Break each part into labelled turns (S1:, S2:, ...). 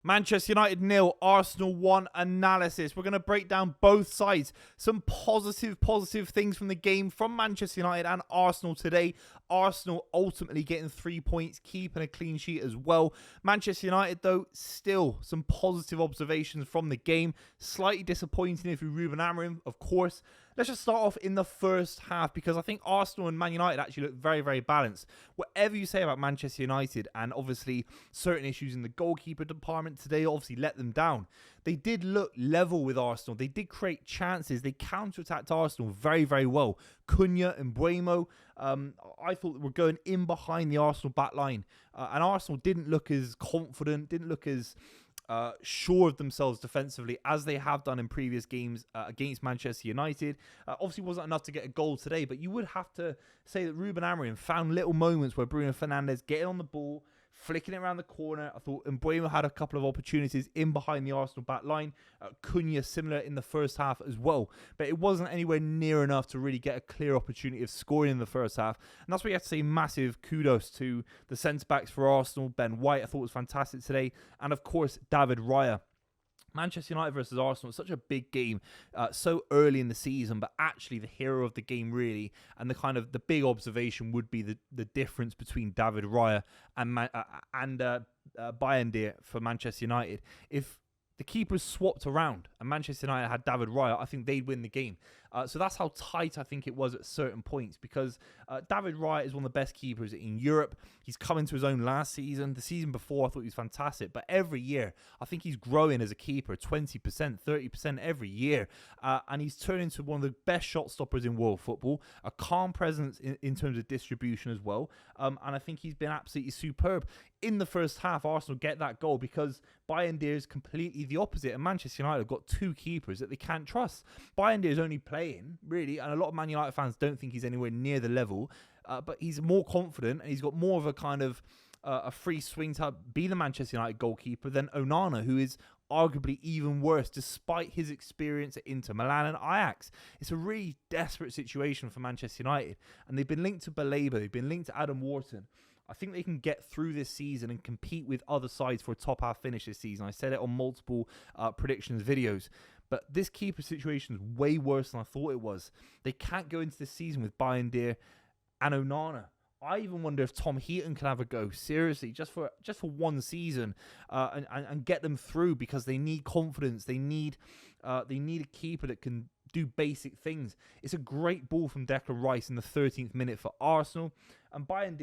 S1: Manchester United 0, Arsenal 1 analysis. We're going to break down both sides. Some positive things from the game from Manchester United and Arsenal today. Arsenal ultimately getting 3 points, keeping a clean sheet as well. Manchester United, though, still some positive observations from the game. Slightly disappointing if you're Ruben Amorim, of course. Let's just start off in the first half because I think Arsenal and Man United actually look very balanced. Whatever you say about Manchester United and obviously certain issues in the goalkeeper department today obviously let them down. They did look level with Arsenal. They did create chances. They counter-attacked Arsenal very well. Cunha and Buemo, I thought were going in behind the Arsenal back line. And Arsenal didn't look as confident, didn't look as sure of themselves defensively as they have done in previous games against Manchester United. Obviously wasn't enough to get a goal today, but you would have to say that Ruben Amorim found little moments where Bruno Fernandes getting on the ball, flicking it around the corner. I thought Mbuemo had a couple of opportunities in behind the Arsenal back line. Cunha similar in the first half as well. But it wasn't anywhere near enough to really get a clear opportunity of scoring in the first half. And that's why you have to say massive kudos to the centre-backs for Arsenal. Ben White, I thought was fantastic today. And of course, David Raya. Manchester United versus Arsenal is such a big game so early in the season, but actually the hero of the game really, and the big observation would be the difference between David Raya and Bayern for Manchester United. If the keepers swapped around and Manchester United had David Raya, I think they'd win the game. So that's how tight I think it was at certain points because David Raya is one of the best keepers in Europe. He's come into his own last season. The season before, I thought he was fantastic. But every year, I think he's growing as a keeper, 20%, 30% every year. And he's turned into one of the best shot stoppers in world football. A calm presence in terms of distribution as well. And I think he's been absolutely superb. In the first half, Arsenal get that goal because Bayern is completely the opposite. And Manchester United have got two keepers that they can't trust. Bayern is only playing, really, and a lot of Man United fans don't think he's anywhere near the level, but he's more confident and he's got more of a kind of a free swing to be the Manchester United goalkeeper than Onana, who is arguably even worse despite his experience at Inter Milan and Ajax. It's a really desperate situation for Manchester United, and they've been linked to Baleba, they've been linked to Adam Wharton. I think they can get through this season and compete with other sides for a top half finish this season. I said it on multiple predictions videos. But this keeper situation is way worse than I thought it was. They can't go into this season with Bayern and Onana. I even wonder if Tom Heaton can have a go, seriously, just for one season, and get them through because they need confidence. They need a keeper that can do basic things. It's a great ball from Declan Rice in the 13th minute for Arsenal, and Bayern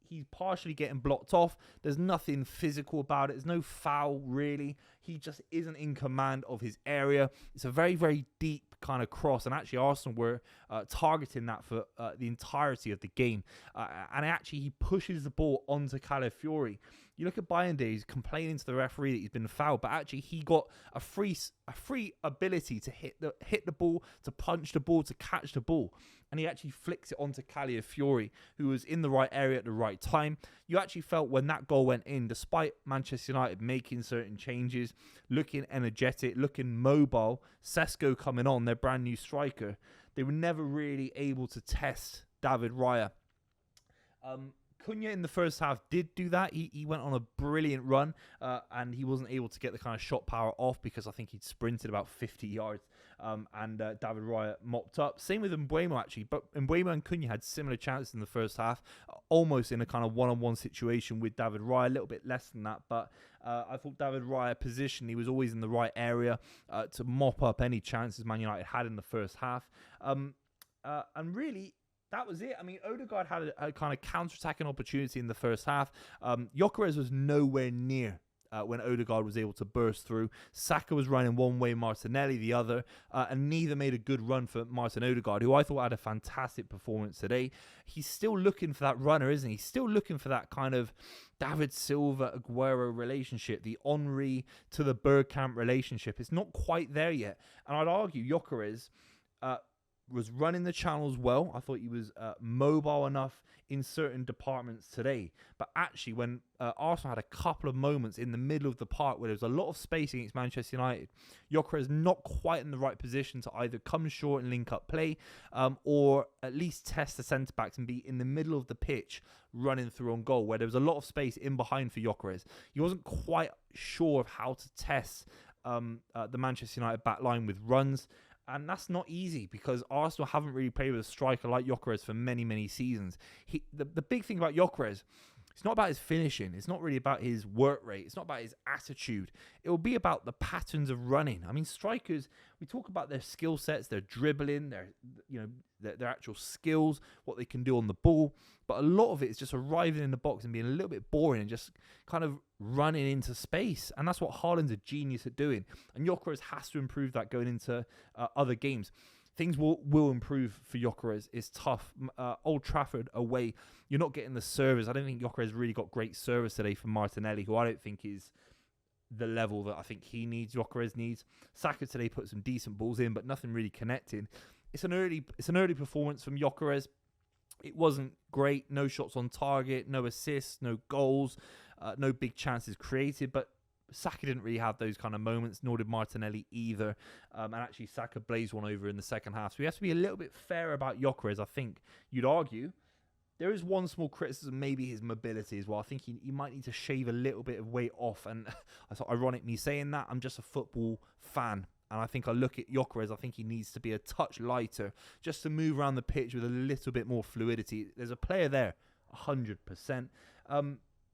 S1: he's partially getting blocked off. There's nothing physical about it. There's no foul, really. He just isn't in command of his area. It's a very deep kind of cross. And actually, Arsenal were targeting that for the entirety of the game. And actually, he pushes the ball onto Calafiori. You look at Bayern, he's complaining to the referee that he's been fouled, but actually he got a free ability to hit the ball, to punch the ball, to catch the ball, and he actually flicks it onto Calafiori, who was in the right area at the right time. You actually felt when that goal went in, despite Manchester United making certain changes, looking energetic, looking mobile, Sesko coming on, their brand new striker, they were never really able to test David Raya. Cunha in the first half did do that. He went on a brilliant run and he wasn't able to get the kind of shot power off because I think he'd sprinted about 50 yards and David Raya mopped up. Same with Mbuemo actually, but Mbuemo and Cunha had similar chances in the first half, almost in a kind of one-on-one situation with David Raya, a little bit less than that, but I thought David Raya position, he was always in the right area to mop up any chances Man United had in the first half. And really, that was it. I mean, Odegaard had a kind of counter-attacking opportunity in the first half. Gyökeres was nowhere near when Odegaard was able to burst through. Saka was running one way, Martinelli the other, and neither made a good run for Martin Odegaard, who I thought had a fantastic performance today. He's still looking for that runner, isn't he? He's still looking for that kind of David Silva-Aguero relationship, the Henry to the Bergkamp relationship. It's not quite there yet. And I'd argue Gyökeres was running the channels well. I thought he was mobile enough in certain departments today. But actually, when Arsenal had a couple of moments in the middle of the park where there was a lot of space against Manchester United, Gyökeres not quite in the right position to either come short and link up play, or at least test the centre-backs and be in the middle of the pitch running through on goal, where there was a lot of space in behind for Gyökeres. He wasn't quite sure of how to test the Manchester United back line with runs. And that's not easy because Arsenal haven't really played with a striker like Gyökeres for many, many seasons. The big thing about Gyökeres, it's not about his finishing. It's not really about his work rate. It's not about his attitude. It will be about the patterns of running. I mean, strikers, we talk about their skill sets, their dribbling, their actual skills, what they can do on the ball. But a lot of it is just arriving in the box and being a little bit boring and just kind of running into space. And that's what Haaland's a genius at doing. And Gyökeres has to improve that going into other games. Things will improve for Gyökeres. It's tough. Old Trafford away, you're not getting the service. I don't think Gyökeres really got great service today from Martinelli, who I don't think is the level that I think he needs, Gyökeres needs. Saka today put some decent balls in, but nothing really connecting. It's an early performance from Gyökeres. It wasn't great. No shots on target, no assists, no goals, no big chances created, but Saka didn't really have those kind of moments, nor did Martinelli either. And actually, Saka blazed one over in the second half. So we have to be a little bit fair about Gyökeres, I think. You'd argue. There is one small criticism, maybe his mobility as well. I think he might need to shave a little bit of weight off. And it's ironic me saying that. I'm just a football fan. And I think I look at Gyökeres, I think he needs to be a touch lighter just to move around the pitch with a little bit more fluidity. There's a player there, 100%.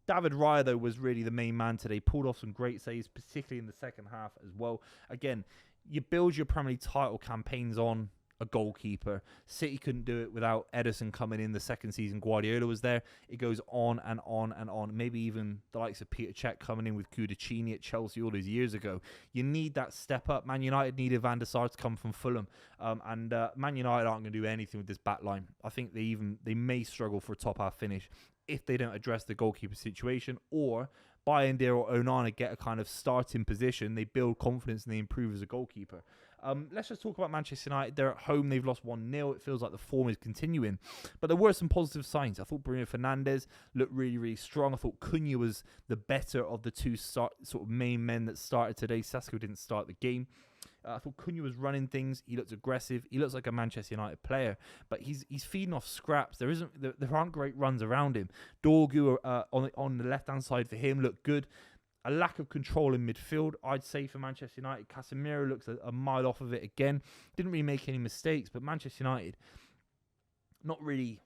S1: David Raya, though, was really the main man today. Pulled off some great saves, particularly in the second half as well. Again, you build your Premier League title campaigns on a goalkeeper. City couldn't do it without Ederson coming in the second season. Guardiola was there. It goes on and on and on. Maybe even the likes of Peter Cech coming in with Kudicini at Chelsea all those years ago. You need that step up. Man United needed Van der Sar to come from Fulham. And Man United aren't going to do anything with this back line. I think they may struggle for a top half finish if they don't address the goalkeeper situation, or Bayindir or Onana get a kind of starting position, they build confidence and they improve as a goalkeeper. Let's just talk about Manchester United. They're at home. They've lost 1-0. It feels like the form is continuing. But there were some positive signs. I thought Bruno Fernandes looked really, really strong. I thought Cunha was the better of the two sort of main men that started today. Sesko didn't start the game. I thought Cunha was running things. He looked aggressive. He looks like a Manchester United player, but he's feeding off scraps. There aren't great runs around him. Dorgu on the left hand side for him looked good. A lack of control in midfield, I'd say, for Manchester United. Casemiro looks a mile off of it again. Didn't really make any mistakes, but Manchester United not really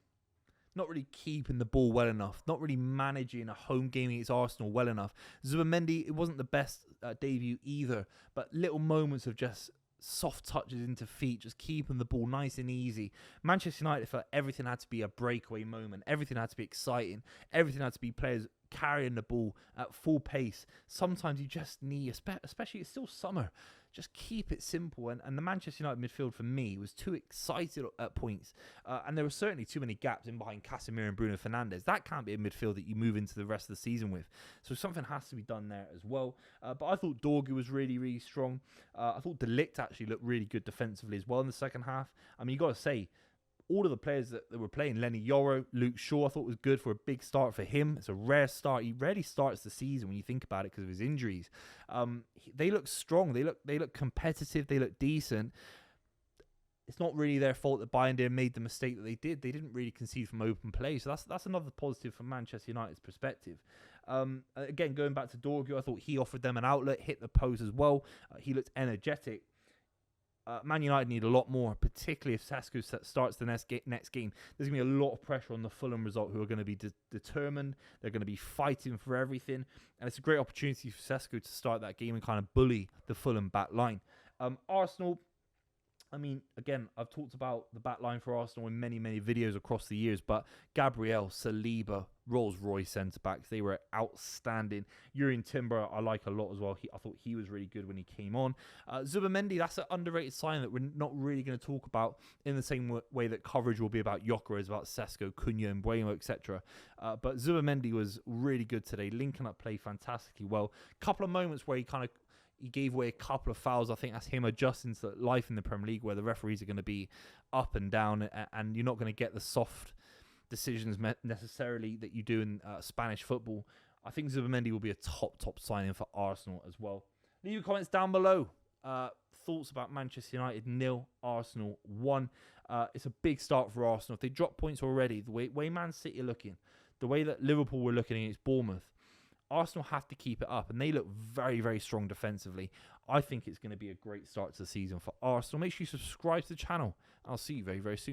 S1: keeping the ball well enough, not really managing a home game against Arsenal well enough. Zubimendi, it wasn't the best debut either, but little moments of just soft touches into feet, just keeping the ball nice and easy. Manchester United felt everything had to be a breakaway moment. Everything had to be exciting. Everything had to be players carrying the ball at full pace. Sometimes you just need, especially it's still summer, just keep it simple. And the Manchester United midfield for me was too excited at points. And there were certainly too many gaps in behind Casemiro and Bruno Fernandes. That can't be a midfield that you move into the rest of the season with. So something has to be done there as well. But I thought Dorgu was really, really strong. I thought De Ligt actually looked really good defensively as well in the second half. I mean, you got to say, all of the players that were playing, Lenny Yoro, Luke Shaw, I thought was good for a big start for him. It's a rare start. He rarely starts the season when you think about it because of his injuries. They look strong. They look competitive. They look decent. It's not really their fault that Bayindir made the mistake that they did. They didn't really concede from open play. So that's another positive from Manchester United's perspective. Again, going back to Dorgu, I thought he offered them an outlet, hit the post as well. He looked energetic. Man United need a lot more, particularly if Sesko starts the next game. There's going to be a lot of pressure on the Fulham result, who are going to be determined. They're going to be fighting for everything. And it's a great opportunity for Sesko to start that game and kind of bully the Fulham back line. Arsenal, I mean, again, I've talked about the back line for Arsenal in many, many videos across the years, but Gabriel, Saliba, Rolls-Royce centre-backs, they were outstanding. Jurrien Timber, I like a lot as well. I thought he was really good when he came on. Zubimendi, that's an underrated sign that we're not really going to talk about in the same way that coverage will be about Gyökeres, about Sesko, Cunha, and Bueno, etc. But Zubimendi was really good today, linking up play fantastically well. Couple of moments where he kind of He gave away a couple of fouls. I think that's him adjusting to life in the Premier League, where the referees are going to be up and down, and you're not going to get the soft decisions necessarily that you do in Spanish football. I think Zubimendi will be a top signing for Arsenal as well. Leave your comments down below. Thoughts about Manchester United 0, Arsenal 1. It's a big start for Arsenal. If they drop points already, the way Man City are looking, the way that Liverpool were looking against Bournemouth, Arsenal have to keep it up, and they look very, very strong defensively. I think it's going to be a great start to the season for Arsenal. Make sure you subscribe to the channel. I'll see you very, very soon.